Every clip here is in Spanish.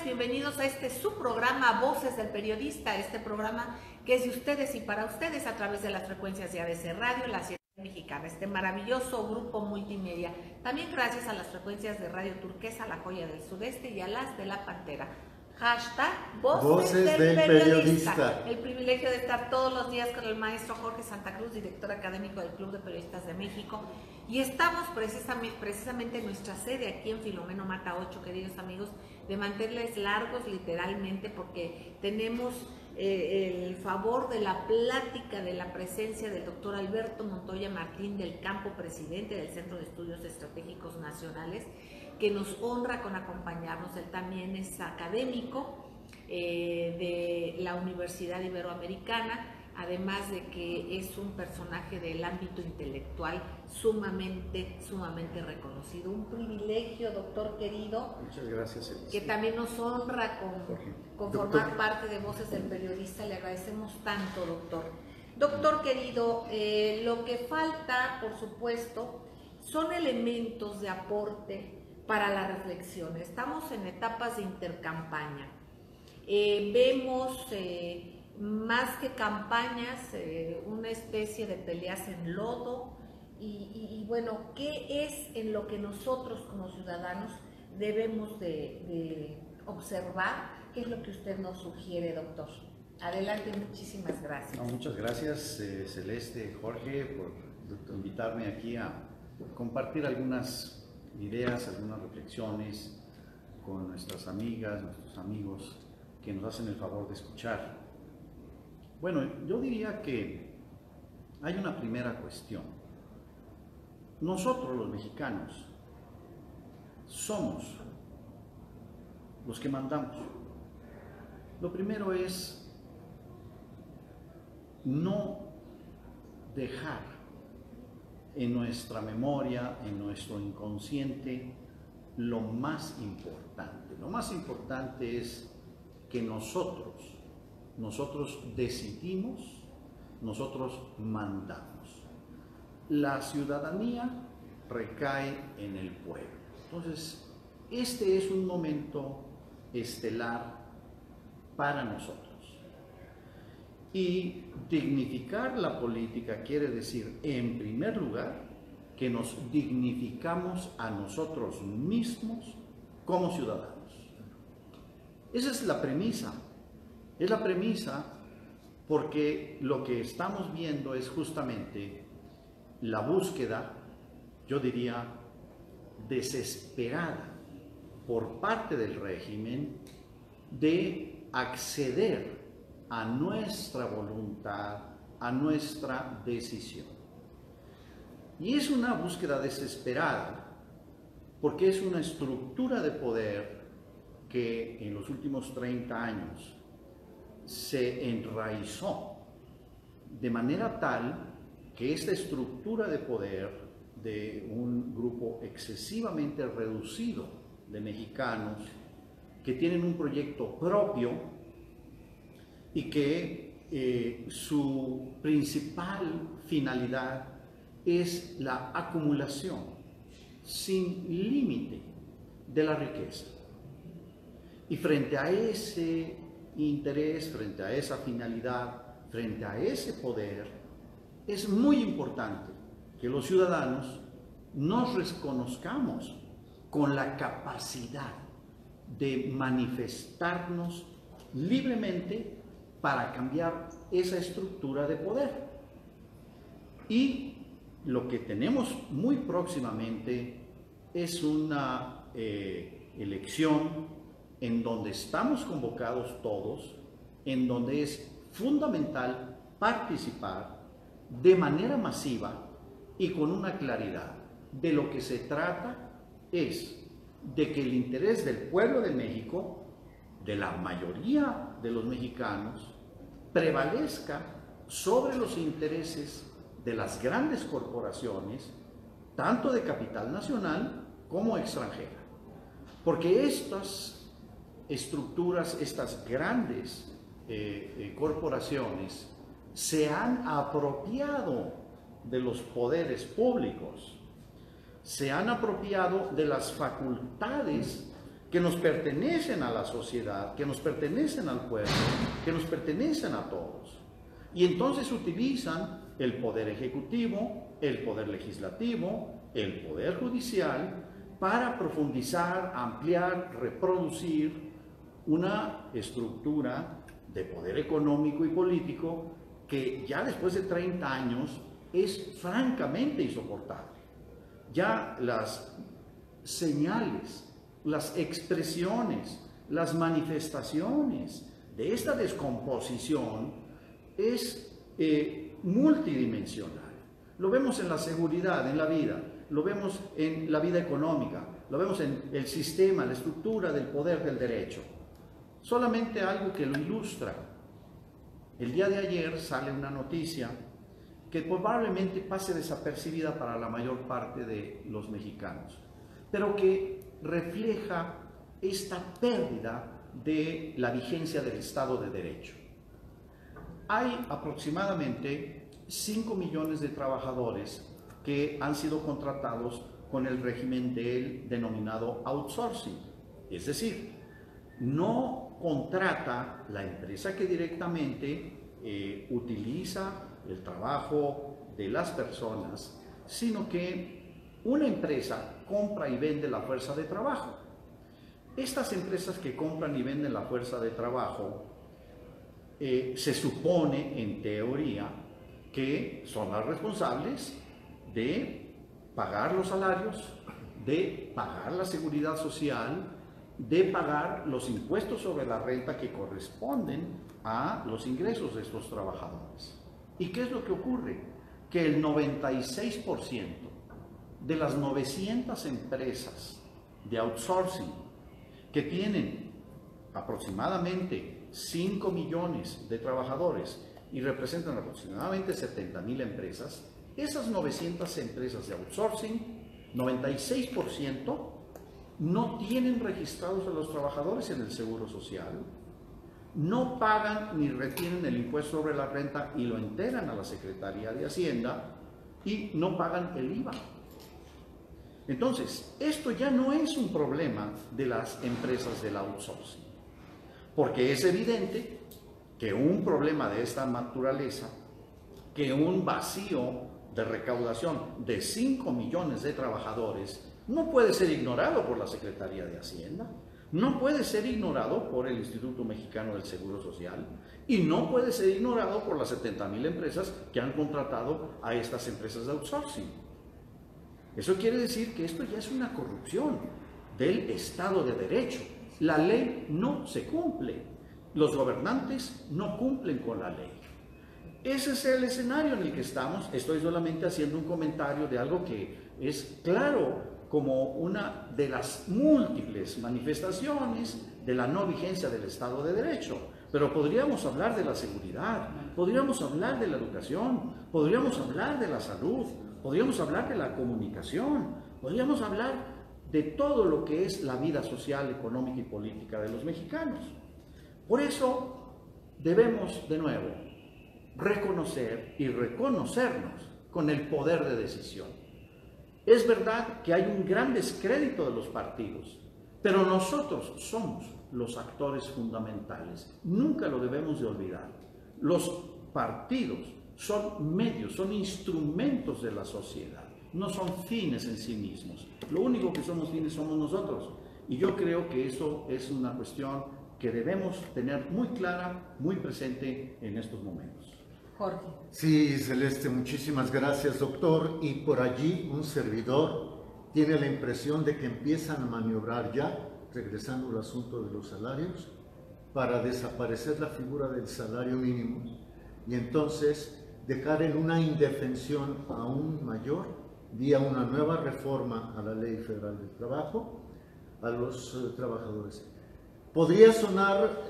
tardes, bienvenidos a este su programa Voces del Periodista, este programa que es de ustedes y para ustedes a través de las frecuencias de ABC Radio, la Ciudad Mexicana, este maravilloso grupo multimedia. También gracias a las frecuencias de Radio Turquesa, La Joya del Sudeste y a las de La Pantera. Hashtag Voces del Periodista. El privilegio de estar todos los días con el maestro Jorge Santa Cruz, director académico del Club de Periodistas de México. Y estamos precisamente en nuestra sede aquí en Filomeno Mata 8, queridos amigos, de mantenerles largos literalmente porque tenemos el favor de la plática, de la presencia del doctor Alberto Montoya Martín del Campo, presidente del Centro de Estudios Estratégicos Nacionales, que nos honra con acompañarnos. Él también es académico de la Universidad Iberoamericana, además de que es un personaje del ámbito intelectual sumamente reconocido. Un privilegio, doctor querido. Muchas gracias, Elisa. Que también nos honra con formar parte de Voces del Periodista. Le agradecemos tanto, doctor. Doctor querido, lo que falta, por supuesto, son elementos de aporte para la reflexión. Estamos en etapas de intercampaña. Vemos más que campañas, una especie de peleas en lodo y bueno, ¿qué es en lo que nosotros como ciudadanos debemos de observar? ¿Qué es lo que usted nos sugiere, doctor? Adelante, muchísimas gracias. No, muchas gracias, Celeste, Jorge, por invitarme aquí a compartir algunas ideas, algunas reflexiones con nuestras amigas, nuestros amigos que nos hacen el favor de escuchar. Bueno, yo diría que hay una primera cuestión. Nosotros los mexicanos somos los que mandamos. Lo primero es no dejar en nuestra memoria, en nuestro inconsciente, lo más importante. Lo más importante es que nosotros decidimos, nosotros mandamos. La ciudadanía recae en el pueblo. Entonces, este es un momento estelar para nosotros. Y dignificar la política quiere decir, en primer lugar, que nos dignificamos a nosotros mismos como ciudadanos. Esa es la premisa. Es la premisa porque lo que estamos viendo es justamente la búsqueda, yo diría, desesperada por parte del régimen de acceder a nuestra voluntad, a nuestra decisión. Y es una búsqueda desesperada porque es una estructura de poder que en los últimos 30 años se enraizó de manera tal que esta estructura de poder de un grupo excesivamente reducido de mexicanos que tienen un proyecto propio y que su principal finalidad es la acumulación sin límite de la riqueza. Y frente a ese interés, frente a esa finalidad, frente a ese poder, es muy importante que los ciudadanos nos reconozcamos con la capacidad de manifestarnos libremente para cambiar esa estructura de poder. Y lo que tenemos muy próximamente es una elección en donde estamos convocados todos, en donde es fundamental participar de manera masiva y con una claridad. De lo que se trata es de que el interés del pueblo de México, de la mayoría de los mexicanos, prevalezca sobre los intereses de las grandes corporaciones, tanto de capital nacional como extranjera. Porque estas estructuras, estas grandes corporaciones, se han apropiado de los poderes públicos, se han apropiado de las facultades que nos pertenecen a la sociedad, que nos pertenecen al pueblo, que nos pertenecen a todos. Y entonces utilizan el poder ejecutivo, el poder legislativo, el poder judicial, para profundizar, ampliar, reproducir una estructura de poder económico y político que ya después de 30 años es francamente insoportable. Ya las señales, las expresiones, las manifestaciones de esta descomposición es multidimensional. Lo vemos en la seguridad, en la vida, lo vemos en la vida económica, lo vemos en el sistema, la estructura del poder del derecho. Solamente algo que lo ilustra. El día de ayer sale una noticia que probablemente pase desapercibida para la mayor parte de los mexicanos, pero que refleja esta pérdida de la vigencia del Estado de Derecho. Hay aproximadamente 5 millones de trabajadores que han sido contratados con el régimen del denominado outsourcing, es decir, no contrata la empresa que directamente utiliza el trabajo de las personas, sino que una empresa compra y vende la fuerza de trabajo. Estas empresas que compran y venden la fuerza de trabajo se supone, en teoría, que son las responsables de pagar los salarios, de pagar la seguridad social, de pagar los impuestos sobre la renta que corresponden a los ingresos de estos trabajadores. ¿Y qué es lo que ocurre? Que el 96% de las 900 empresas de outsourcing que tienen aproximadamente 5 millones de trabajadores y representan aproximadamente 70,000 empresas, esas 900 empresas de outsourcing, 96% no tienen registrados a los trabajadores en el Seguro Social, no pagan ni retienen el impuesto sobre la renta y lo entregan a la Secretaría de Hacienda y no pagan el IVA. Entonces, esto ya no es un problema de las empresas del outsourcing, porque es evidente que un problema de esta naturaleza, que un vacío de recaudación de 5 millones de trabajadores no puede ser ignorado por la Secretaría de Hacienda, no puede ser ignorado por el Instituto Mexicano del Seguro Social y no puede ser ignorado por las 70,000 empresas que han contratado a estas empresas de outsourcing. Eso quiere decir que esto ya es una corrupción del Estado de Derecho. La ley no se cumple, los gobernantes no cumplen con la ley. Ese es el escenario en el que estamos. Estoy solamente haciendo un comentario de algo que es claro como una de las múltiples manifestaciones de la no vigencia del Estado de Derecho. Pero podríamos hablar de la seguridad, podríamos hablar de la educación, podríamos hablar de la salud, podríamos hablar de la comunicación, podríamos hablar de todo lo que es la vida social, económica y política de los mexicanos. Por eso debemos, de nuevo, reconocer y reconocernos con el poder de decisión. Es verdad que hay un gran descrédito de los partidos, pero nosotros somos los actores fundamentales. Nunca lo debemos de olvidar. Los partidos son medios, son instrumentos de la sociedad, no son fines en sí mismos. Lo único que somos fines somos nosotros. Y yo creo que eso es una cuestión que debemos tener muy clara, muy presente en estos momentos. Jorge. Sí, Celeste, muchísimas gracias, doctor. Y por allí un servidor tiene la impresión de que empiezan a maniobrar ya, regresando al asunto de los salarios, para desaparecer la figura del salario mínimo y entonces dejar en una indefensión aún mayor, vía una nueva reforma a la Ley Federal del Trabajo, a los trabajadores. Podría sonar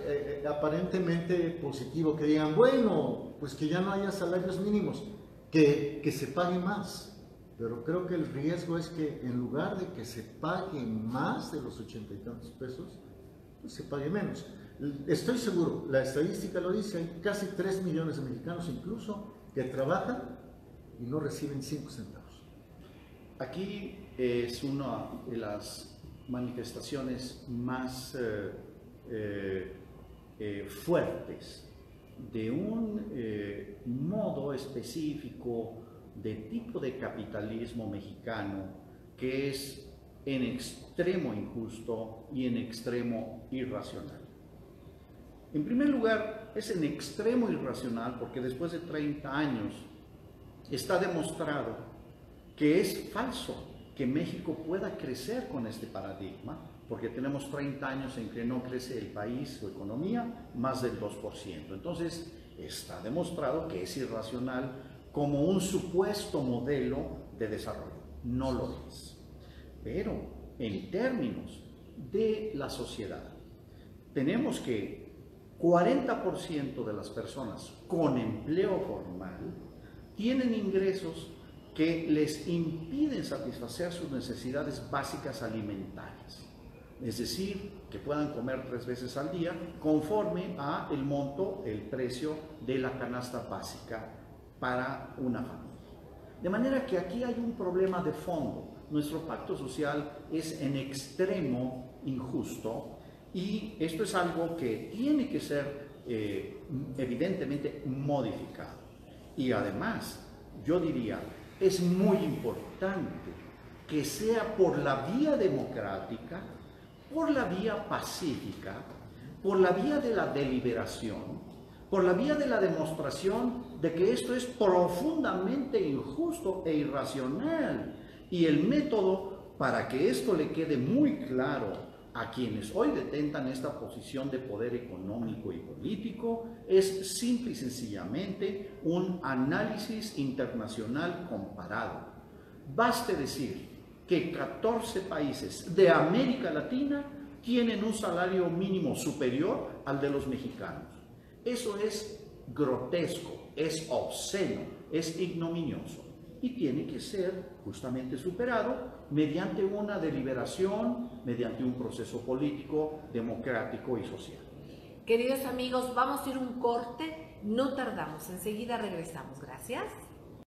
aparentemente positivo, que digan, bueno, pues que ya no haya salarios mínimos, que se pague más. Pero creo que el riesgo es que en lugar de que se pague más de los 80 y tantos pesos, pues se pague menos. Estoy seguro, la estadística lo dice, hay casi 3 millones de mexicanos incluso que trabajan y no reciben 5 centavos. Aquí es una de las manifestaciones más fuertes de un modo específico de tipo de capitalismo mexicano que es en extremo injusto y en extremo irracional. En primer lugar, es en extremo irracional porque después de 30 años está demostrado que es falso que México pueda crecer con este paradigma, porque tenemos 30 años en que no crece el país, su economía, más del 2%. Entonces, está demostrado que es irracional como un supuesto modelo de desarrollo. No lo es. Pero, en términos de la sociedad, tenemos que 40% de las personas con empleo formal tienen ingresos que les impiden satisfacer sus necesidades básicas alimentarias. Es decir, que puedan comer 3 veces al día conforme a el monto, el precio de la canasta básica para una familia. De manera que aquí hay un problema de fondo. Nuestro pacto social es en extremo injusto y esto es algo que tiene que ser evidentemente modificado. Y además, yo diría, es muy importante que sea por la vía democrática, por la vía pacífica, por la vía de la deliberación, por la vía de la demostración de que esto es profundamente injusto e irracional. Y el método para que esto le quede muy claro a quienes hoy detentan esta posición de poder económico y político es simple y sencillamente un análisis internacional comparado. Baste decir que 14 países de América Latina tienen un salario mínimo superior al de los mexicanos. Eso es grotesco, es obsceno, es ignominioso y tiene que ser justamente superado mediante una deliberación, mediante un proceso político, democrático y social. Queridos amigos, vamos a ir un corte, no tardamos, enseguida regresamos. Gracias.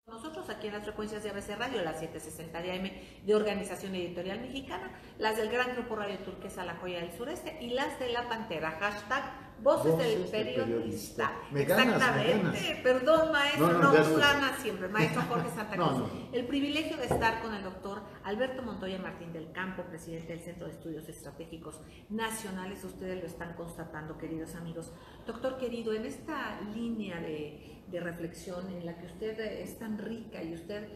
Nosotros aquí en las frecuencias de ABC Radio, las 760 de AM de Organización Editorial Mexicana, las del Gran Grupo Radio Turquesa La Joya del Sureste y las de La Pantera, hashtag Voces del Periodista. Exactamente, perdón maestro, no nos gana siempre, maestro Jorge Santa Cruz. El privilegio de estar con el doctor Alberto Montoya Martín del Campo, presidente del Centro de Estudios Estratégicos Nacionales, ustedes lo están constatando, queridos amigos. Doctor querido, en esta línea de reflexión en la que usted es tan rica y usted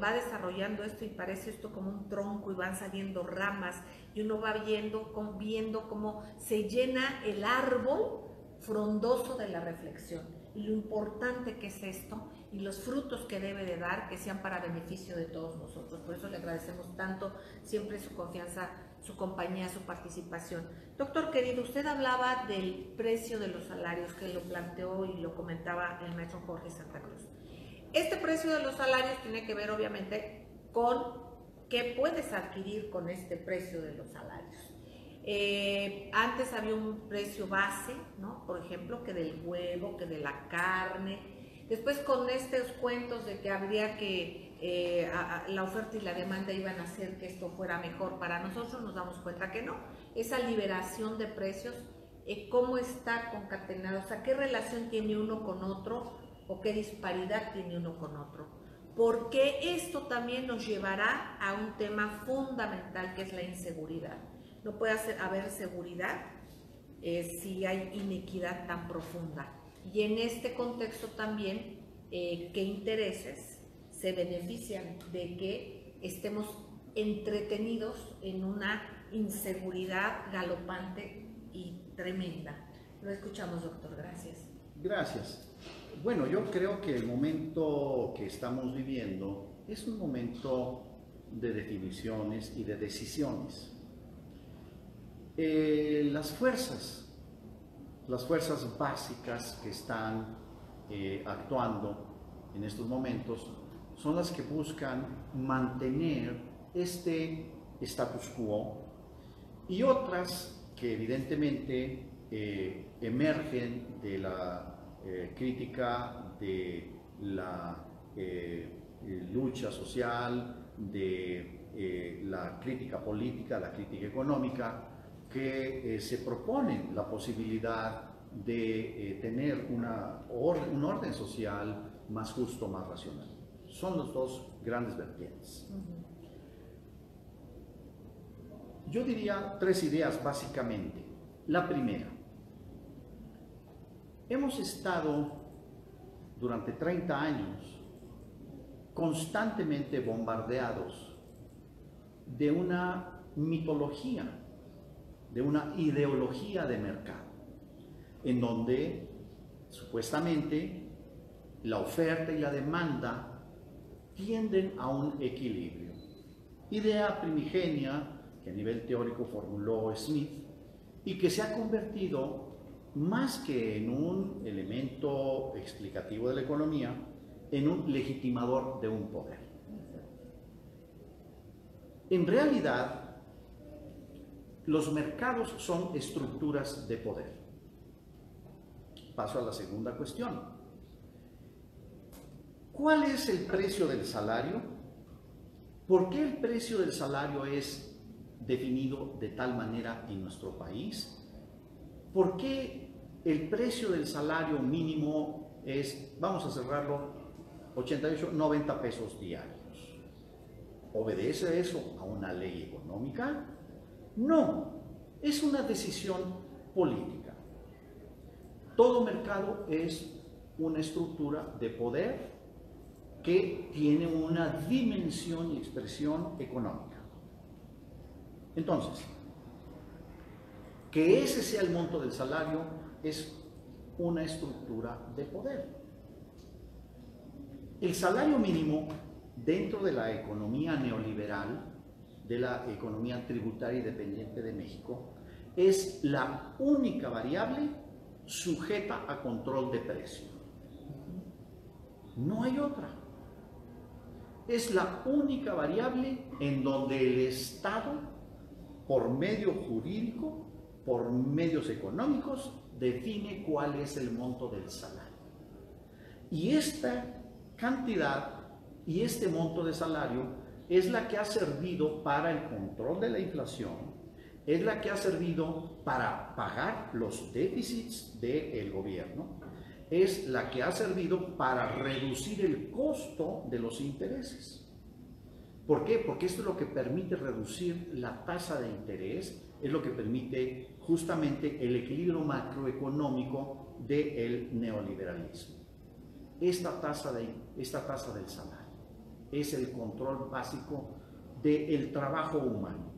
va desarrollando esto y parece esto como un tronco y van saliendo ramas y uno va viendo cómo se llena el árbol frondoso de la reflexión y lo importante que es esto y los frutos que debe de dar que sean para beneficio de todos nosotros. Por eso le agradecemos tanto siempre su confianza, su compañía, su participación. Doctor querido, usted hablaba del precio de los salarios que lo planteó y lo comentaba el maestro Jorge Santa Cruz. Este precio de los salarios tiene que ver obviamente con qué puedes adquirir con este precio de los salarios. Antes había un precio base, ¿no? Por ejemplo, que del huevo, que de la carne. Después con estos cuentos de que habría que la oferta y la demanda iban a hacer que esto fuera mejor para nosotros, nos damos cuenta que no. Esa liberación de precios, ¿cómo está concatenado? O sea, ¿qué relación tiene uno con otro o qué disparidad tiene uno con otro? Porque esto también nos llevará a un tema fundamental que es la inseguridad. No puede haber seguridad si hay inequidad tan profunda. Y en este contexto también, ¿qué intereses se benefician de que estemos entretenidos en una inseguridad galopante y tremenda? Lo escuchamos, doctor. Gracias. Gracias. Bueno, yo creo que el momento que estamos viviendo es un momento de definiciones y de decisiones. Las fuerzas básicas que están actuando en estos momentos son las que buscan mantener este status quo y otras que evidentemente emergen de la crítica de la lucha social, de la crítica política, la crítica económica, que se proponen la posibilidad de tener un orden social más justo, más racional. Son los dos grandes vertientes. Yo diría 3 ideas básicamente. La primera, hemos estado durante 30 años constantemente bombardeados de una mitología, de una ideología de mercado, en donde supuestamente la oferta y la demanda tienden a un equilibrio. Idea primigenia que a nivel teórico formuló Smith y que se ha convertido más que en un elemento explicativo de la economía, en un legitimador de un poder. En realidad, los mercados son estructuras de poder. Paso a la segunda cuestión. ¿Cuál es el precio del salario? ¿Por qué el precio del salario es definido de tal manera en nuestro país? ¿Por qué el precio del salario mínimo es, vamos a cerrarlo, 88, 90 pesos diarios? ¿Obedece eso a una ley económica? No, es una decisión política. Todo mercado es una estructura de poder que tiene una dimensión y expresión económica. Entonces, que ese sea el monto del salario es una estructura de poder. El salario mínimo dentro de la economía neoliberal, de la economía tributaria y dependiente de México, es la única variable sujeta a control de precio. No hay otra. Es la única variable en donde el Estado, por medio jurídico, por medios económicos, define cuál es el monto del salario. Y esta cantidad y este monto de salario es la que ha servido para el control de la inflación, es la que ha servido para pagar los déficits del gobierno, es la que ha servido para reducir el costo de los intereses. ¿Por qué? Porque esto es lo que permite reducir la tasa de interés, es lo que permite justamente el equilibrio macroeconómico del neoliberalismo. Esta tasa del salario es el control básico del trabajo humano.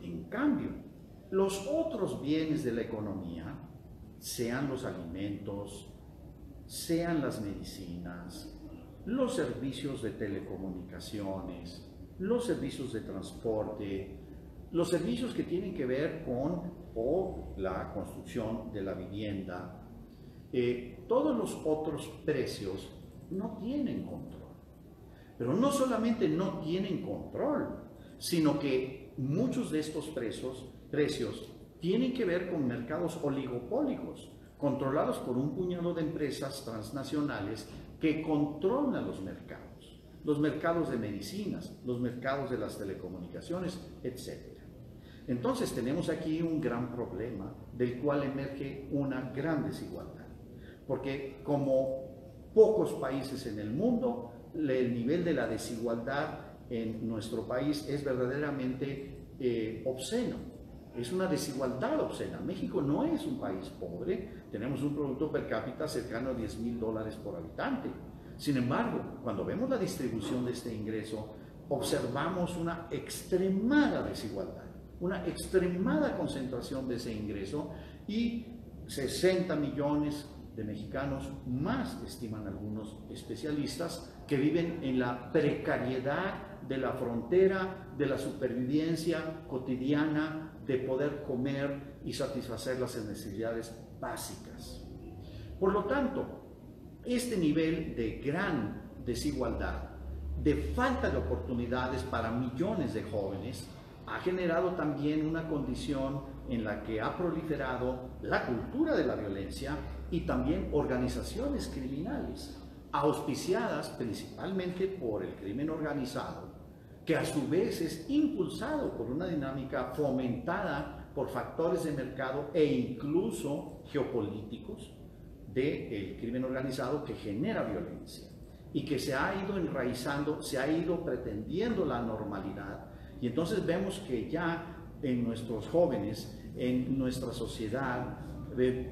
En cambio, los otros bienes de la economía, sean los alimentos, sean las medicinas, los servicios de telecomunicaciones, los servicios de transporte, los servicios que tienen que ver con la construcción de la vivienda, todos los otros precios no tienen control. Pero no solamente no tienen control, sino que muchos de estos precios tienen que ver con mercados oligopólicos, controlados por un puñado de empresas transnacionales que controlan los mercados de medicinas, los mercados de las telecomunicaciones, etc. Entonces tenemos aquí un gran problema del cual emerge una gran desigualdad, porque como pocos países en el mundo, el nivel de la desigualdad en nuestro país es verdaderamente obsceno. Es una desigualdad obscena. México no es un país pobre, tenemos un producto per cápita cercano a $10,000 por habitante. Sin embargo, cuando vemos la distribución de este ingreso, observamos una extremada desigualdad, una extremada concentración de ese ingreso y 60 millones de mexicanos más, estiman algunos especialistas, que viven en la precariedad de la frontera de la supervivencia cotidiana, de poder comer y satisfacer las necesidades básicas. Por lo tanto, este nivel de gran desigualdad, de falta de oportunidades para millones de jóvenes, ha generado también una condición en la que ha proliferado la cultura de la violencia y también organizaciones criminales, auspiciadas principalmente por el crimen organizado, que a su vez es impulsado por una dinámica fomentada por factores de mercado e incluso geopolíticos del crimen organizado que genera violencia y que se ha ido enraizando, se ha ido pretendiendo la normalidad. Y entonces vemos que ya en nuestros jóvenes, en nuestra sociedad,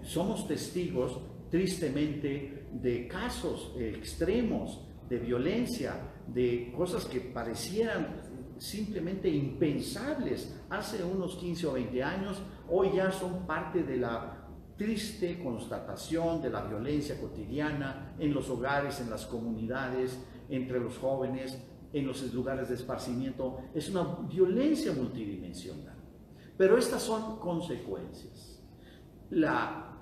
somos testigos tristemente de casos extremos de violencia, de cosas que parecieran simplemente impensables hace unos 15 o 20 años, hoy ya son parte de la triste constatación de la violencia cotidiana en los hogares, en las comunidades, entre los jóvenes, en los lugares de esparcimiento. Es una violencia multidimensional. Pero estas son consecuencias. La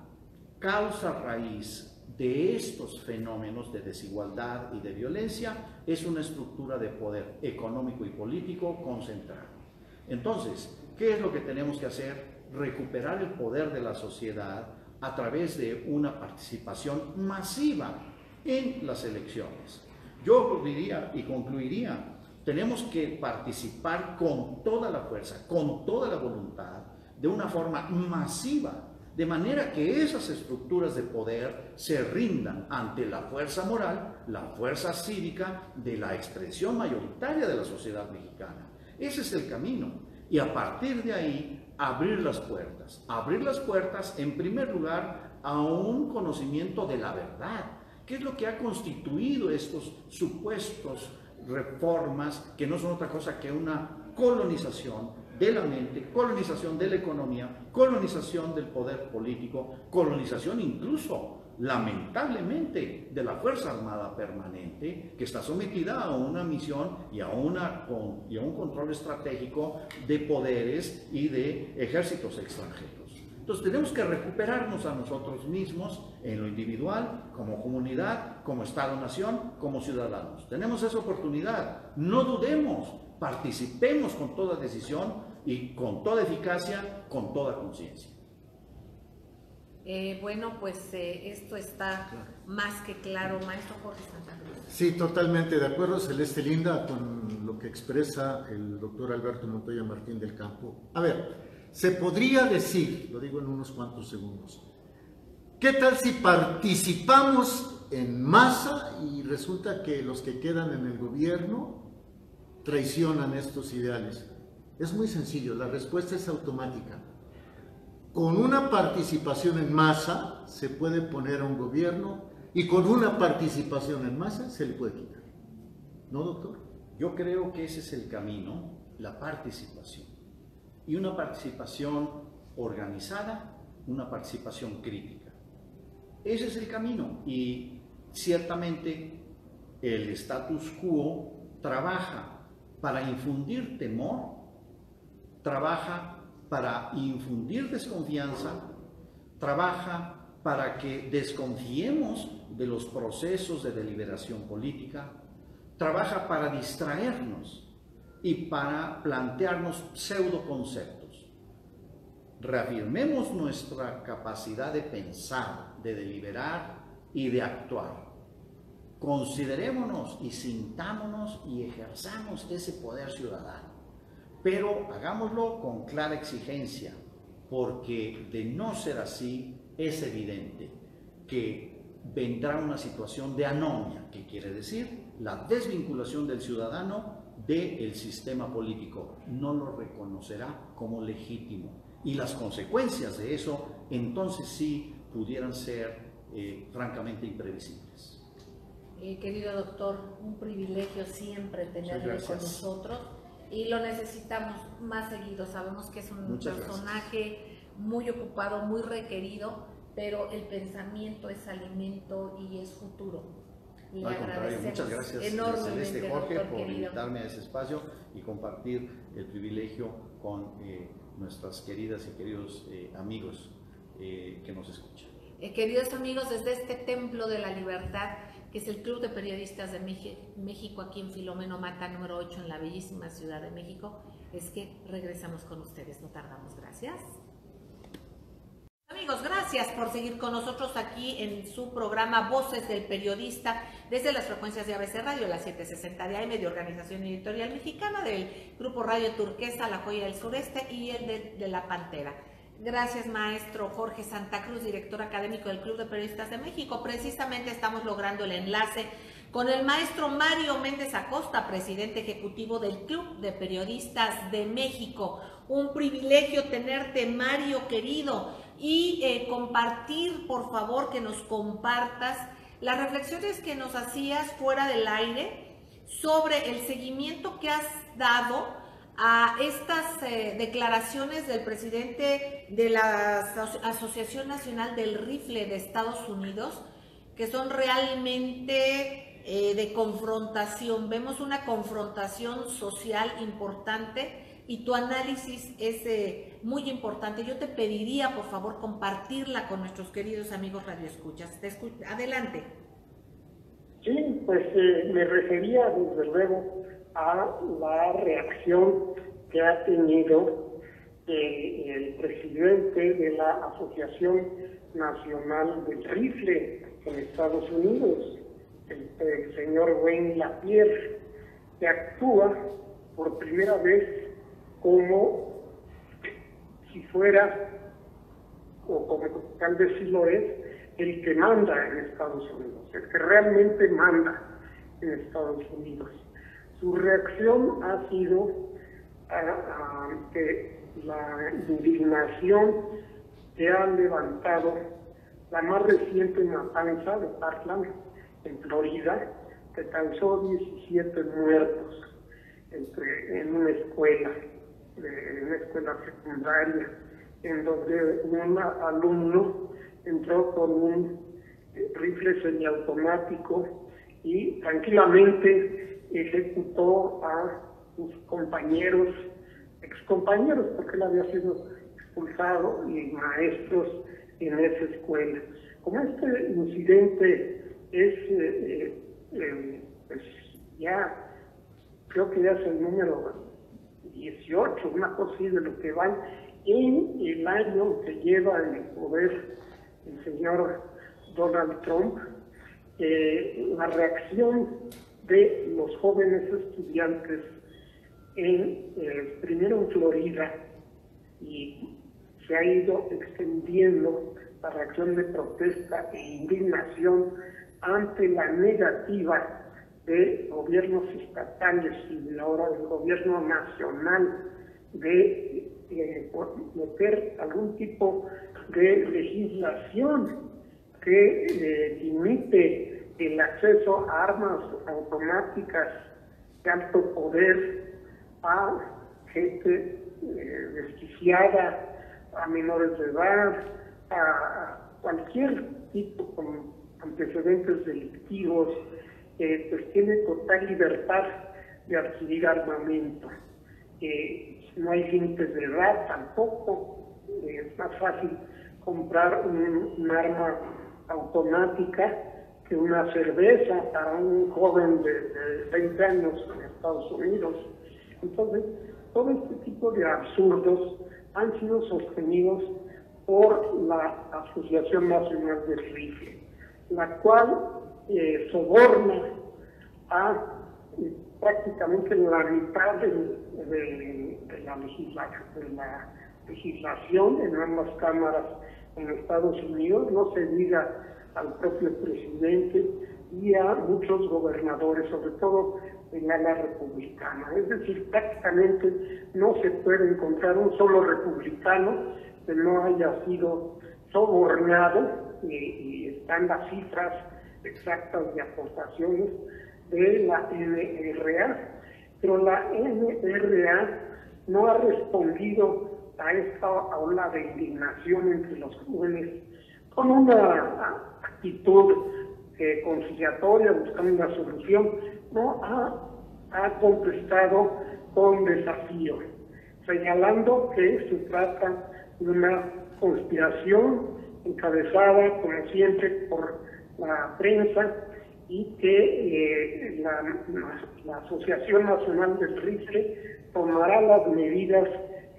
causa raíz de estos fenómenos de desigualdad y de violencia es una estructura de poder económico y político concentrado. Entonces, ¿qué es lo que tenemos que hacer? Recuperar el poder de la sociedad a través de una participación masiva en las elecciones. Yo diría y concluiría, tenemos que participar con toda la fuerza, con toda la voluntad, de una forma masiva, de manera que esas estructuras de poder se rindan ante la fuerza moral, la fuerza cívica de la expresión mayoritaria de la sociedad mexicana. Ese es el camino. Y a partir de ahí, abrir las puertas en primer lugar a un conocimiento de la verdad. ¿Qué es lo que ha constituido estos supuestos reformas que no son otra cosa que una colonización de la mente, colonización de la economía, colonización del poder político, colonización incluso, lamentablemente, de la Fuerza Armada Permanente, que está sometida a una misión y a un control estratégico de poderes y de ejércitos extranjeros? Entonces tenemos que recuperarnos a nosotros mismos en lo individual, como comunidad, como Estado-nación, como ciudadanos. Tenemos esa oportunidad. No dudemos, participemos con toda decisión y con toda eficacia, con toda conciencia. Bueno, pues esto está más que claro, maestro Jorge Santa Cruz. Sí, totalmente de acuerdo, Celeste Linda, con lo que expresa el doctor Alberto Montoya Martín del Campo. A ver, se podría decir, lo digo en unos cuantos segundos, ¿qué tal si participamos en masa y resulta que los que quedan en el gobierno traicionan estos ideales? Es muy sencillo, la respuesta es automática. Con una participación en masa se puede poner a un gobierno y con una participación en masa se le puede quitar. ¿No, doctor? Yo creo que ese es el camino, la participación. Y una participación organizada, una participación crítica. Ese es el camino. Y ciertamente el status quo trabaja para infundir temor, trabaja para infundir desconfianza, trabaja para que desconfiemos de los procesos de deliberación política, trabaja para distraernos y para plantearnos pseudoconceptos. Reafirmemos nuestra capacidad de pensar, de deliberar y de actuar. Considerémonos y sintámonos y ejerzamos ese poder ciudadano. Pero hagámoslo con clara exigencia, porque de no ser así, es evidente que vendrá una situación de anomia, que quiere decir la desvinculación del ciudadano del sistema político. No lo reconocerá como legítimo. Y las consecuencias de eso, entonces sí, pudieran ser francamente imprevisibles. Querido doctor, un privilegio siempre tenerlo con nosotros. Y lo necesitamos más seguido. Sabemos que es un personaje muy ocupado, muy requerido, pero el pensamiento es alimento y es futuro. Le agradecemos. Muchas gracias, enormemente, Jorge, doctor, por querido, invitarme a ese espacio y compartir el privilegio con nuestras queridas y queridos amigos que nos escuchan. Queridos amigos, desde este Templo de la Libertad, que es el Club de Periodistas de México, aquí en Filomeno Mata, número 8, en la bellísima Ciudad de México, es que regresamos con ustedes, no tardamos. Gracias. Amigos, gracias. gracias por seguir con nosotros aquí en su programa Voces del Periodista, desde las frecuencias de ABC Radio, la 760 de AM, de Organización Editorial Mexicana, del Grupo Radio Turquesa, La Joya del Sureste y el de La Pantera. Gracias, maestro Jorge Santa Cruz, director académico del Club de Periodistas de México. Precisamente estamos logrando el enlace con el maestro Mario Méndez Acosta, presidente ejecutivo del Club de Periodistas de México. Un privilegio tenerte, Mario querido, y compartir, por favor, que nos compartas las reflexiones que nos hacías fuera del aire sobre el seguimiento que has dado a estas declaraciones del presidente de la Asociación Nacional del Rifle de Estados Unidos, que son realmente de confrontación. Vemos una confrontación social importante y tu análisis es muy importante. Yo te pediría, por favor, compartirla con nuestros queridos amigos radioescuchas. Adelante. Sí, pues me refería desde luego a la reacción que ha tenido el presidente de la Asociación Nacional del Rifle en Estados Unidos, el señor Wayne LaPierre, que actúa por primera vez como si fuera, o como tal vez sí lo es, el que manda en Estados Unidos, el que realmente manda en Estados Unidos. Su reacción ha sido ante la indignación que ha levantado la más reciente matanza de Parkland, en Florida, que causó 17 muertos en una escuela secundaria, en donde un alumno entró con un rifle semiautomático y tranquilamente ejecutó a sus compañeros, excompañeros, porque él había sido expulsado, y maestros en esa escuela. Como este incidente es pues ya, creo que ya es el número 18, una cosa así de lo que van en el año que lleva en el poder el señor Donald Trump, la reacción de los jóvenes estudiantes primero en Florida, y se ha ido extendiendo la reacción de protesta e indignación ante la negativa de gobiernos estatales y ahora del gobierno nacional de meter algún tipo de legislación que limite el acceso a armas automáticas de alto poder a gente desquiciada, a menores de edad, a cualquier tipo con antecedentes delictivos, pues tiene total libertad de adquirir armamento. No hay límites de edad tampoco, es más fácil comprar un arma automática que una cerveza para un joven de 20 años en Estados Unidos. Entonces, todo este tipo de absurdos han sido sostenidos por la Asociación Nacional del Rifle, la cual soborna a prácticamente la mitad de la legislación en ambas cámaras en Estados Unidos, no se diga al propio presidente y a muchos gobernadores, sobre todo en la ala republicana. Es decir, prácticamente no se puede encontrar un solo republicano que no haya sido sobornado, y están las cifras exactas de aportaciones de la NRA, pero la NRA no ha respondido a esta ola de indignación entre los jóvenes con una actitud conciliatoria, buscando una solución. No ha contestado con desafío, señalando que se trata de una conspiración encabezada, como siempre, por la prensa, y que la Asociación Nacional del Rifle tomará las medidas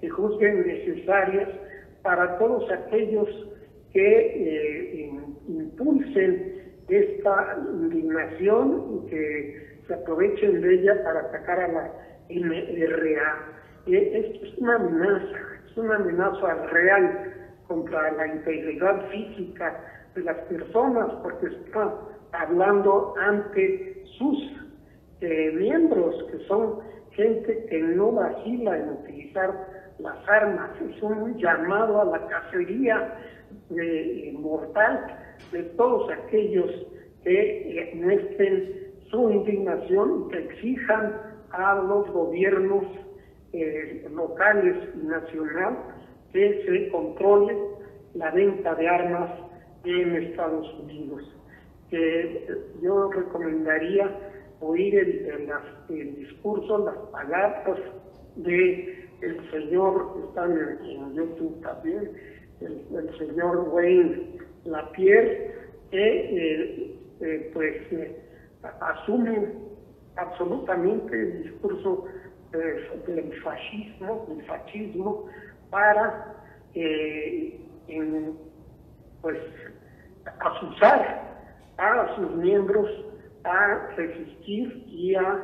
que juzguen necesarias para todos aquellos que impulsen esta indignación y que se aprovechen de ella para atacar a la MRA. Esto es una amenaza real contra la integridad física de las personas, porque está hablando ante sus miembros, que son gente que no vacila en utilizar las armas. Es un llamado a la cacería mortal de todos aquellos que muestren su indignación y que exijan a los gobiernos locales y nacional que se controle la venta de armas en Estados Unidos. Yo recomendaría oír el discurso, las palabras de el señor, están en YouTube también, el señor Wayne Lapierre, que asumen absolutamente el discurso del fascismo para asusar a sus miembros a resistir y a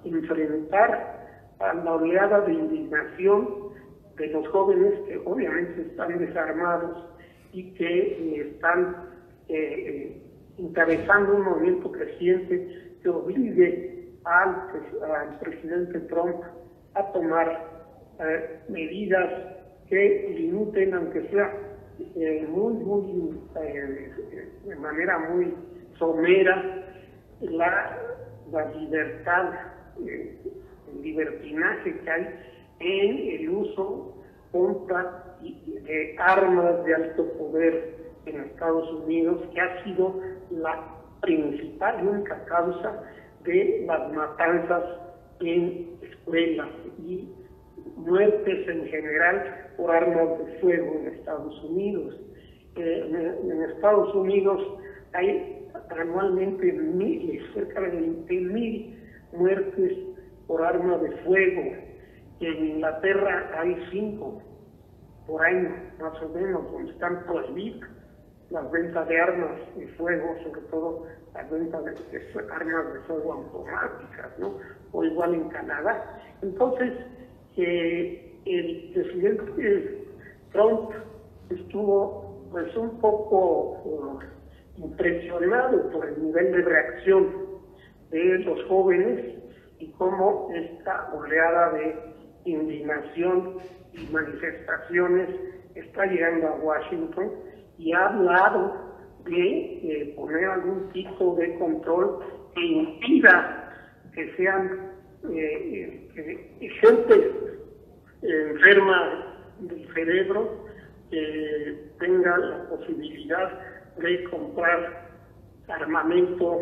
enfrentar a la oleada de indignación de los jóvenes que obviamente están desarmados y que están encabezando un movimiento creciente que obligue al presidente Trump a tomar medidas que limiten, aunque sea de manera muy somera, la libertad, el libertinaje que hay en el uso de armas de alto poder en Estados Unidos, que ha sido la principal y única causa de las matanzas en escuelas y muertes en general por armas de fuego en Estados Unidos. En Estados Unidos hay anualmente cerca de 20,000 muertes por arma de fuego. En Inglaterra hay 5 por año, más o menos, donde están prohibidas las ventas de armas de fuego, sobre todo las ventas de armas de fuego automáticas, ¿no? O igual en Canadá. Entonces, el presidente Trump estuvo pues un poco impresionado por el nivel de reacción de los jóvenes y cómo esta oleada de indignación y manifestaciones está llegando a Washington, y ha hablado de poner algún tipo de control que impida que sean gente enferma del cerebro que tenga la posibilidad de comprar armamento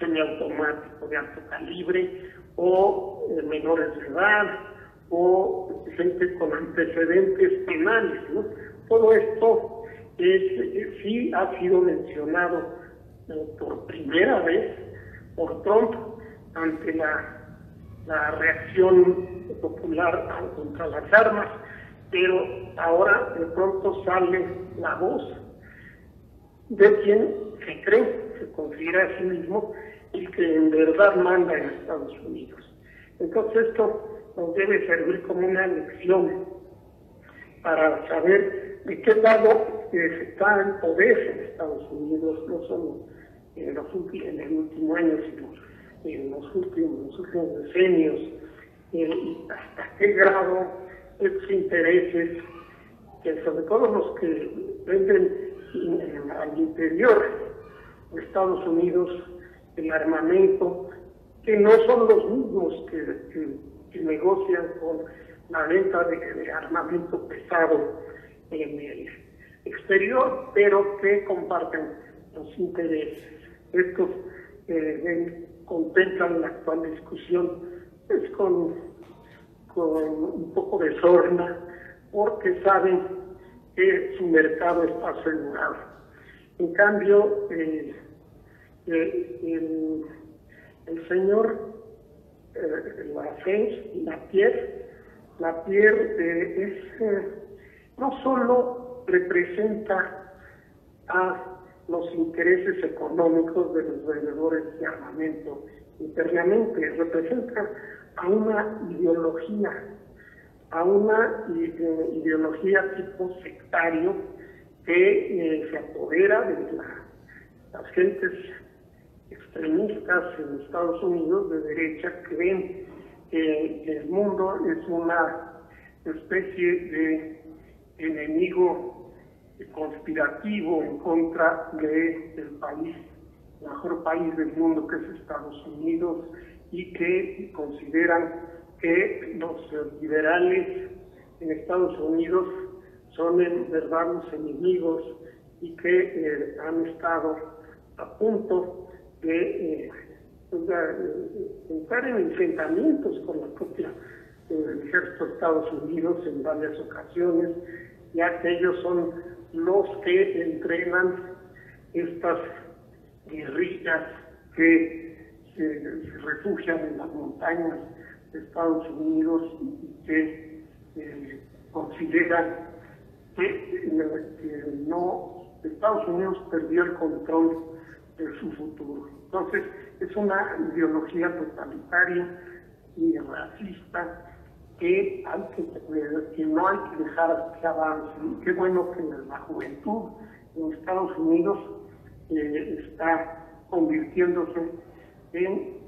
semiautomático de alto calibre, o menores de edad, o gente con antecedentes penales, ¿no? Todo esto sí ha sido mencionado por primera vez por Trump ante la reacción popular contra las armas, pero ahora de pronto sale la voz de quien se considera a sí mismo el que en verdad manda en Estados Unidos. Entonces esto nos debe servir como una lección para saber de qué lado está el poder en Estados Unidos, no solo en el último año, sino en los últimos decenios, y hasta qué grado estos intereses, que sobre todo los que venden al interior de Estados Unidos el armamento, que no son los mismos que negocian con la venta de armamento pesado en el exterior, pero que comparten los intereses. Estos contemplan la actual discusión pues, con un poco de sorna, porque saben que su mercado está asegurado. En cambio, el señor Lapierre no solo representa a los intereses económicos de los vendedores de armamento internamente, representa a una ideología tipo sectario que se apodera de las gentes extremistas en Estados Unidos de derecha, que ven que el mundo es una especie de enemigo conspirativo en contra del país, el mejor país del mundo, que es Estados Unidos, y que consideran que los liberales en Estados Unidos son en verdad los enemigos y que han estado a punto de entrar en enfrentamientos con la propia ejército de Estados Unidos en varias ocasiones, ya que ellos son los que entrenan estas guerrillas que se refugian en las montañas de Estados Unidos y que consideran que Estados Unidos perdió el control de su futuro. Entonces, es una ideología totalitaria y racista que no hay que dejar que avance. Qué bueno que la juventud en Estados Unidos está convirtiéndose en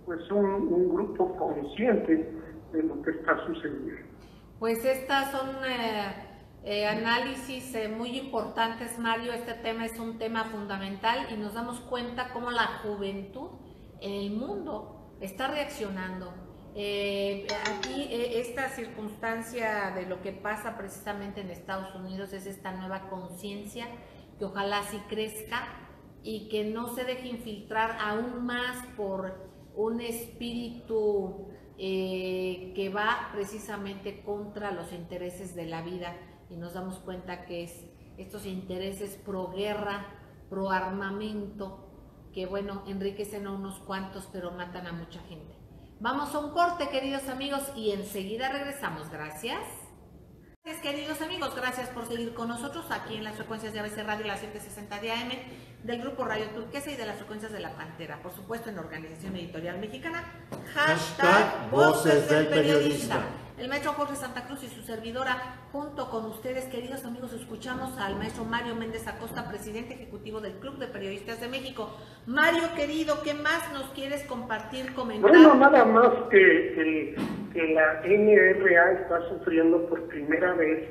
un grupo consciente de lo que está sucediendo. Pues estas son análisis muy importantes, Mario. Este tema es un tema fundamental y nos damos cuenta cómo la juventud en el mundo está reaccionando. Aquí esta circunstancia de lo que pasa precisamente en Estados Unidos es esta nueva conciencia que ojalá sí crezca y que no se deje infiltrar aún más por un espíritu que va precisamente contra los intereses de la vida, y nos damos cuenta que es estos intereses pro guerra, pro armamento, que bueno, enriquecen a unos cuantos pero matan a mucha gente. Vamos a un corte, queridos amigos, y enseguida regresamos. Gracias. Queridos amigos, gracias por seguir con nosotros aquí en las frecuencias de ABC Radio, las 760 de AM, del Grupo Radio Turquesa y de las frecuencias de La Pantera, por supuesto en la Organización Editorial Mexicana. # Voces del Periodista. El maestro Jorge Santa Cruz y su servidora, junto con ustedes, queridos amigos, escuchamos al maestro Mario Méndez Acosta, presidente ejecutivo del Club de Periodistas de México. Mario, querido, ¿qué más nos quieres compartir, comentar? Bueno, nada más que la NRA está sufriendo por primera vez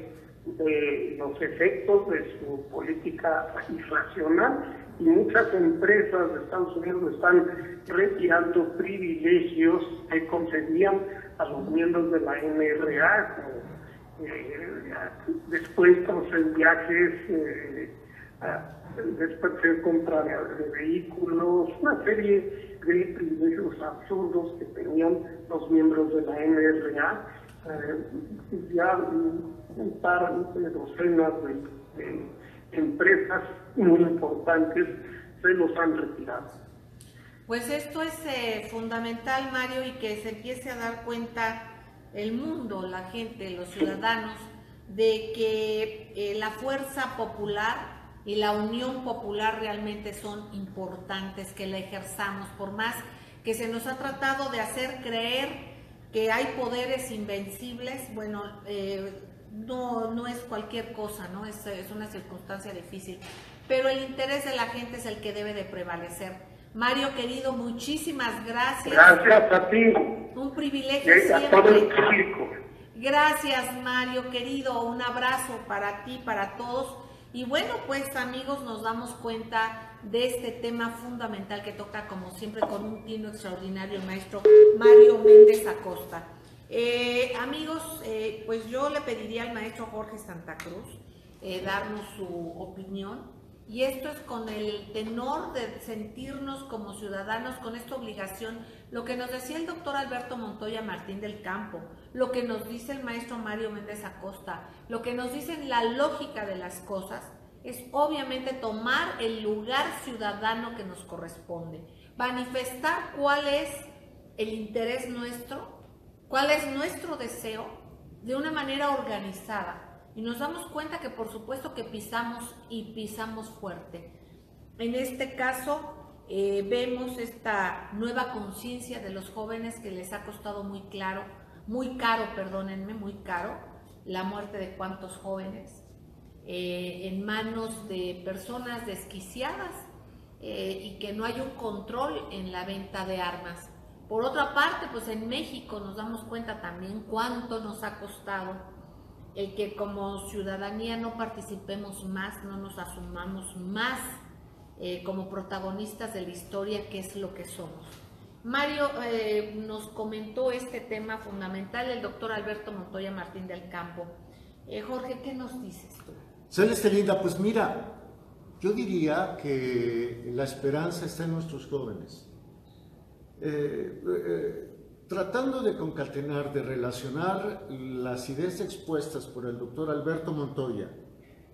los efectos de su política irracional, y muchas empresas de Estados Unidos están retirando privilegios que concedían a los miembros de la NRA, como descuentos en viajes, después de compra de vehículos, una serie de privilegios absurdos que tenían los miembros de la NRA. Ya un par de docenas de empresas muy importantes se los han retirado. Pues esto es fundamental, Mario, y que se empiece a dar cuenta el mundo, la gente, los ciudadanos, de que la fuerza popular y la unión popular realmente son importantes, que la ejerzamos, por más que se nos ha tratado de hacer creer que hay poderes invencibles. Bueno, no es cualquier cosa, ¿no? Es una circunstancia difícil, pero el interés de la gente es el que debe de prevalecer. Mario, querido, muchísimas gracias. Gracias a ti. Un privilegio siempre. A todo el público. Gracias, Mario, querido. Un abrazo para ti, para todos. Y bueno, pues amigos, nos damos cuenta de este tema fundamental que toca, como siempre, con un tino extraordinario, el maestro Mario Méndez Acosta. Amigos, pues yo le pediría al maestro Jorge Santa Cruz darnos su opinión. Y esto es con el tenor de sentirnos como ciudadanos con esta obligación, lo que nos decía el doctor Alberto Montoya Martín del Campo, lo que nos dice el maestro Mario Méndez Acosta, lo que nos dice la lógica de las cosas, es obviamente tomar el lugar ciudadano que nos corresponde, manifestar cuál es el interés nuestro, cuál es nuestro deseo, de una manera organizada, y nos damos cuenta que por supuesto que pisamos y pisamos fuerte. En este caso vemos esta nueva conciencia de los jóvenes que les ha costado muy caro, la muerte de cuantos jóvenes en manos de personas desquiciadas y que no hay un control en la venta de armas. Por otra parte, pues en México nos damos cuenta también cuánto nos ha costado el que como ciudadanía no participemos más, no nos asumamos más como protagonistas de la historia, que es lo que somos. Mario nos comentó este tema fundamental, el doctor Alberto Montoya Martín del Campo. Jorge, ¿qué nos dices tú? Celeste linda, pues mira, yo diría que la esperanza está en nuestros jóvenes. Tratando de concatenar, de relacionar las ideas expuestas por el doctor Alberto Montoya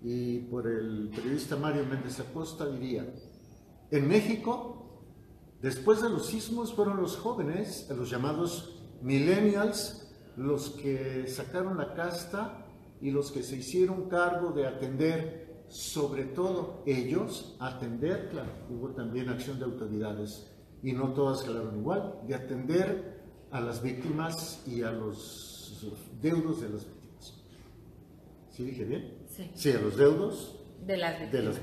y por el periodista Mario Méndez Acosta, diría, en México, después de los sismos, fueron los jóvenes, los llamados millennials, los que sacaron la casta y los que se hicieron cargo de atender, sobre todo ellos, atender, claro, hubo también acción de autoridades y no todas quedaron igual, de atender a las víctimas y a los deudos de las víctimas. ¿Sí dije bien? Sí. Sí, a los deudos de las víctimas.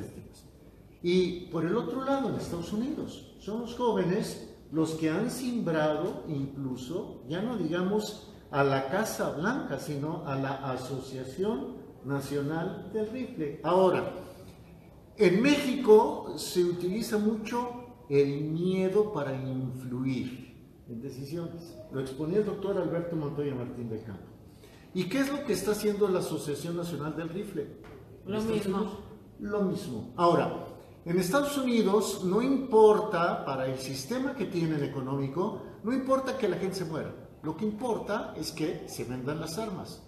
Y por el otro lado, en Estados Unidos, son los jóvenes los que han simbrado incluso, ya no digamos a la Casa Blanca, sino a la Asociación Nacional del Rifle. Ahora, en México se utiliza mucho el miedo para influir en decisiones. Lo exponía el doctor Alberto Montoya Martín del Campo. ¿Y qué es lo que está haciendo la Asociación Nacional del Rifle? Lo mismo. Lo mismo. Ahora, en Estados Unidos no importa, para el sistema que tienen económico, no importa que la gente se muera. Lo que importa es que se vendan las armas.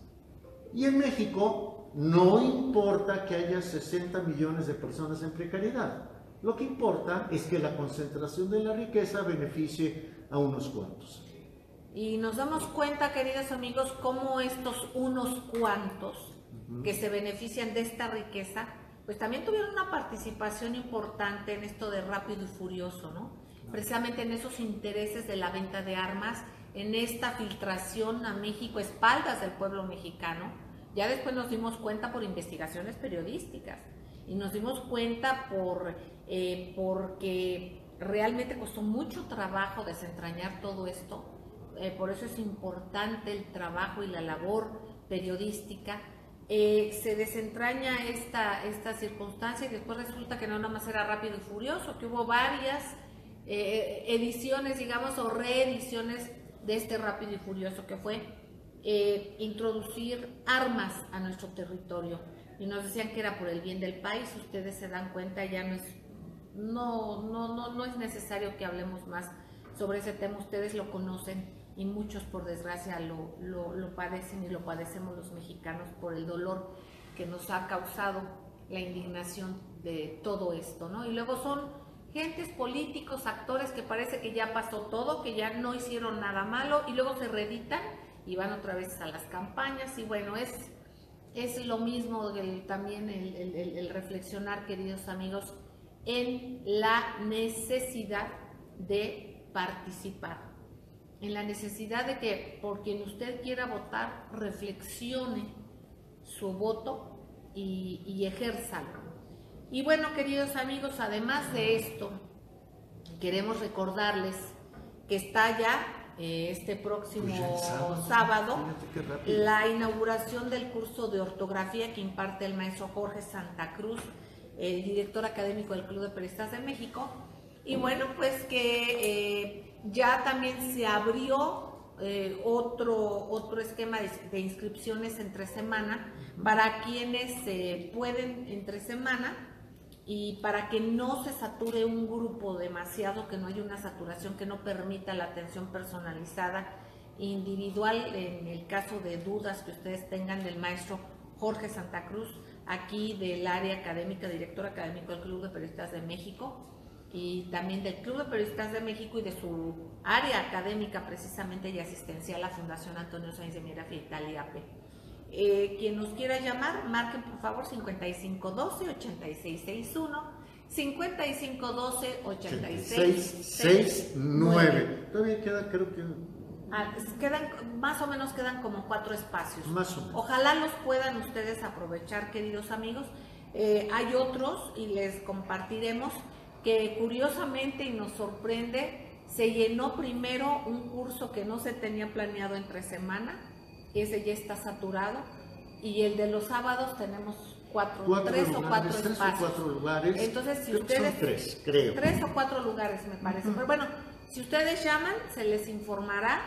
Y en México no importa que haya 60 millones de personas en precariedad. Lo que importa es que la concentración de la riqueza beneficie a unos cuantos. Y nos damos cuenta, queridos amigos, cómo estos unos cuantos que se benefician de esta riqueza, pues también tuvieron una participación importante en esto de Rápido y Furioso, ¿no? Precisamente en esos intereses de la venta de armas, en esta filtración a México, espaldas del pueblo mexicano. Ya después nos dimos cuenta por investigaciones periodísticas y nos dimos cuenta porque realmente costó mucho trabajo desentrañar todo esto. Por eso es importante el trabajo y la labor periodística. Se desentraña esta circunstancia y después resulta que no nada más era Rápido y Furioso, que hubo varias ediciones, digamos, o reediciones de este Rápido y Furioso, que fue introducir armas a nuestro territorio, y nos decían que era por el bien del país. Ustedes se dan cuenta, ya no es necesario que hablemos más sobre ese tema, ustedes lo conocen y muchos por desgracia lo padecen y lo padecemos los mexicanos por el dolor que nos ha causado la indignación de todo esto, ¿no? Y luego son gentes, políticos, actores que parece que ya pasó todo, que ya no hicieron nada malo y luego se reeditan y van otra vez a las campañas. Y bueno, es lo mismo también el reflexionar, queridos amigos, en la necesidad de participar, en la necesidad de que por quien usted quiera votar reflexione su voto y ejérzalo. Y bueno, queridos amigos, además de esto, queremos recordarles que está ya este próximo sábado la inauguración del curso de ortografía que imparte el maestro Jorge Santa Cruz, el director académico del Club de Periodistas de México. Y bueno, pues que ya también se abrió otro esquema de inscripciones entre semana para quienes pueden entre semana, y para que no se sature un grupo demasiado, que no haya una saturación que no permita la atención personalizada individual en el caso de dudas que ustedes tengan del maestro Jorge Santa Cruz, aquí del área académica, director académico del Club de Periodistas de México, y también del Club de Periodistas de México y de su área académica precisamente y asistencial, la Fundación Antonio Sáenz de Miera Fital IAP. Quien nos quiera llamar, marquen por favor 5512-8661, 5512-8669. Todavía queda, creo que... más o menos quedan como 4 espacios. Más o menos. Ojalá los puedan ustedes aprovechar, queridos amigos. Hay otros y les compartiremos que curiosamente y nos sorprende, se llenó primero un curso que no se tenía planeado entre semana, ese ya está saturado, y el de los sábados tenemos 3 o 4 espacios. Lugares. Entonces, si creo ustedes... son 3, creo. 3 o 4 lugares me parece. Pero bueno, si ustedes llaman, se les informará.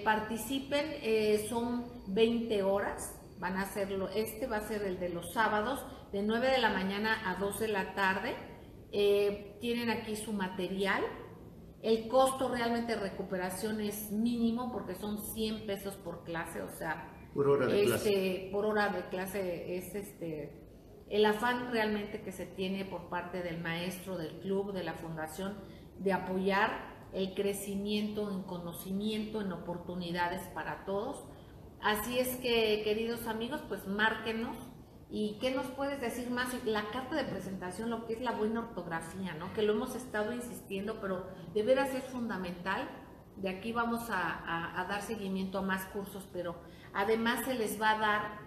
Participen, son 20 horas, van a hacerlo, va a ser el de los sábados, de 9 de la mañana a 2 de la tarde. Tienen aquí su material. El costo realmente de recuperación es mínimo porque son 100 pesos por clase, o sea, por hora de clase. Por hora de clase es el afán realmente que se tiene por parte del maestro, del club, de la fundación, de apoyar el crecimiento en conocimiento, en oportunidades para todos. Así es que, queridos amigos, pues márquenos. ¿Y qué nos puedes decir más? La carta de presentación, lo que es la buena ortografía, ¿no? Que lo hemos estado insistiendo, pero de veras es fundamental. De aquí vamos a dar seguimiento a más cursos, pero además se les va a dar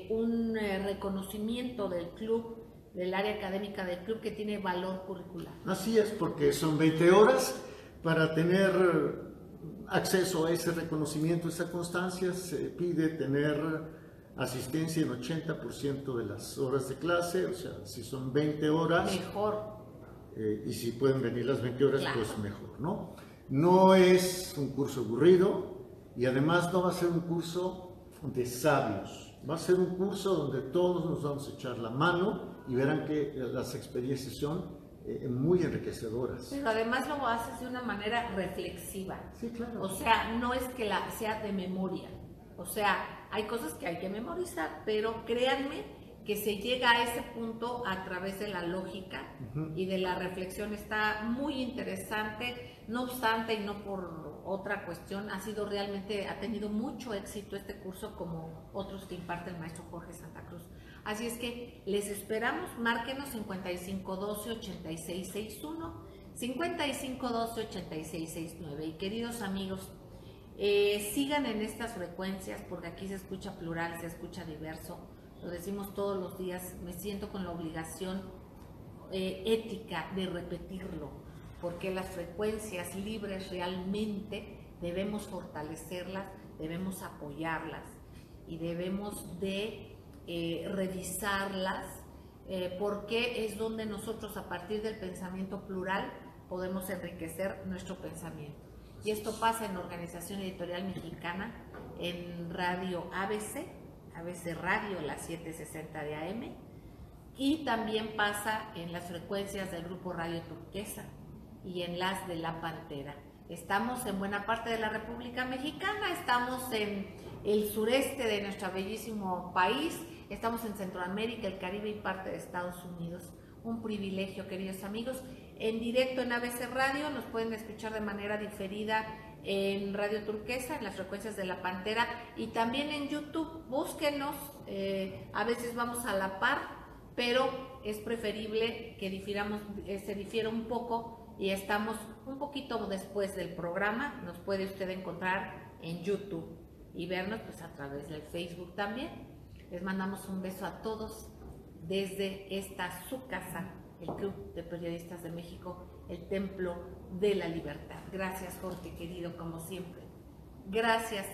un reconocimiento del club, del área académica del club, que tiene valor curricular. Así es, porque son 20 horas para tener acceso a ese reconocimiento, esa constancia. Se pide tener asistencia en 80% de las horas de clase, o sea, si son 20 horas... Mejor. Y si pueden venir las 20 horas, claro, pues mejor, ¿no? No es un curso aburrido y además no va a ser un curso de sabios. Va a ser un curso donde todos nos vamos a echar la mano y verán que las experiencias son muy enriquecedoras. Pero además lo haces de una manera reflexiva. Sí, claro. O sea, no es que sea de memoria. O sea, hay cosas que hay que memorizar, pero créanme que se llega a ese punto a través de la lógica y de la reflexión. Está muy interesante, no obstante, y no por otra cuestión, ha tenido mucho éxito este curso, como otros que imparte el maestro Jorge Santa Cruz. Así es que les esperamos, márquenos 5512-8661, 5512-8669. Y queridos amigos, sigan en estas frecuencias, porque aquí se escucha plural, se escucha diverso, lo decimos todos los días. Me siento con la obligación ética de repetirlo, porque las frecuencias libres realmente debemos fortalecerlas, debemos apoyarlas y debemos de revisarlas, porque es donde nosotros, a partir del pensamiento plural, podemos enriquecer nuestro pensamiento. Y esto pasa en Organización Editorial Mexicana, en Radio ABC Radio, las 760 de AM, y también pasa en las frecuencias del Grupo Radio Turquesa y en las de La Pantera. Estamos en buena parte de la República Mexicana, estamos en el sureste de nuestro bellísimo país, estamos en Centroamérica, el Caribe y parte de Estados Unidos. Un privilegio, queridos amigos. En directo en ABC Radio, nos pueden escuchar de manera diferida en Radio Turquesa, en las frecuencias de La Pantera, y también en YouTube. Búsquenos, a veces vamos a la par, pero es preferible que se difiera un poco, y estamos un poquito después del programa. Nos puede usted encontrar en YouTube y vernos pues a través del Facebook también. Les mandamos un beso a todos desde su casa, el Club de Periodistas de México, el Templo de la Libertad. Gracias, Jorge, querido, como siempre. Gracias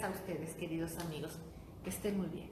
a ustedes, queridos amigos. Que estén muy bien.